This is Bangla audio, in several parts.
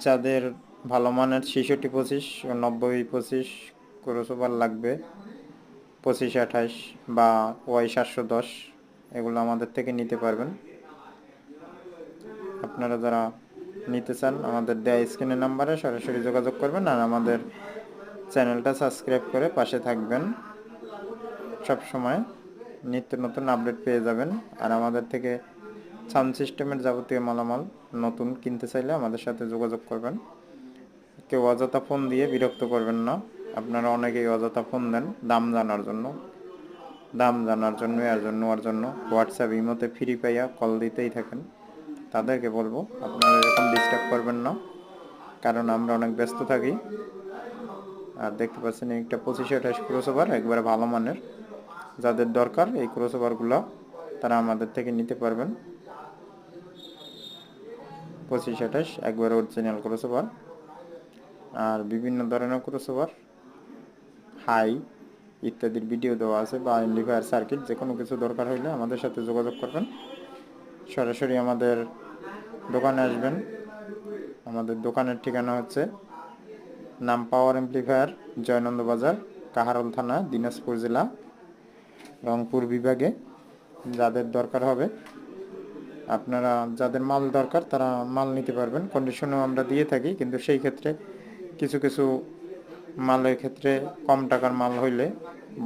যাদের ভালো মানের 6625 ও 9025 ক্রসওভার লাগবে, 2528 বা Y710, এগুলো আমাদের থেকে নিতে পারবেন। আপনারা যারা নিতে চান আমাদের দেয়া স্ক্রিনের নাম্বারে সরাসরি যোগাযোগ করবেন, আর আমাদের চ্যানেলটা সাবস্ক্রাইব করে পাশে থাকবেন। সব সময় নিত্য নতুন আপডেট পেয়ে যাবেন। আর আমাদের থেকে সাউন্ড সিস্টেমের যাবতীয় মালামাল নতুন কিনতে চাইলে আমাদের সাথে যোগাযোগ করবেন। কেউ অযথা ফোন দিয়ে বিরক্ত করবেন না। আপনারা অনেকেই অযথা ফোন দেন দাম জানার জন্য, এর জন্য হোয়াটসঅ্যাপ ইমোতে ফ্রি পাইয়া কল দিতেই থাকেন। তাদেরকে বলবো আপনারা এরকম ডিস্টার্ব করবেন না, কারণ আমরা অনেক ব্যস্ত থাকি। আর দেখতে পাচ্ছেন একটা 2528 ক্রসওভার একবারে ভালো মানের। যাদের দরকার এই ক্রসওভারগুলো তারা আমাদের থেকে নিতে পারবেন। 2528 একবারে অরিজিনাল ক্রসওভার। আর বিভিন্ন ধরনের ক্রসওভার, হাই ইত্যাদির ভিডিও দেওয়া আছে, বা এমপ্লিফায়ার সার্কিট, যে কোনো কিছু দরকার হলে আমাদের সাথে যোগাযোগ করবেন। সরাসরি আমাদের দোকানে আসবেন। আমাদের দোকানের ঠিকানা হচ্ছে নাম পাওয়ার এমপ্লিফায়ার, জয়নন্দ বাজার, কাহারোল থানা, দিনাজপুর জেলা, রংপুর বিভাগে। যাদের দরকার হবে, আপনারা যাদের মাল দরকার তারা মাল নিতে পারবেন। কন্ডিশনও আমরা দিয়ে থাকি, কিন্তু সেই ক্ষেত্রে কিছু কিছু মালের ক্ষেত্রে কম টাকার মাল হইলে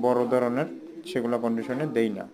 বড় ধরনের সেগুলো কন্ডিশনে দেই না।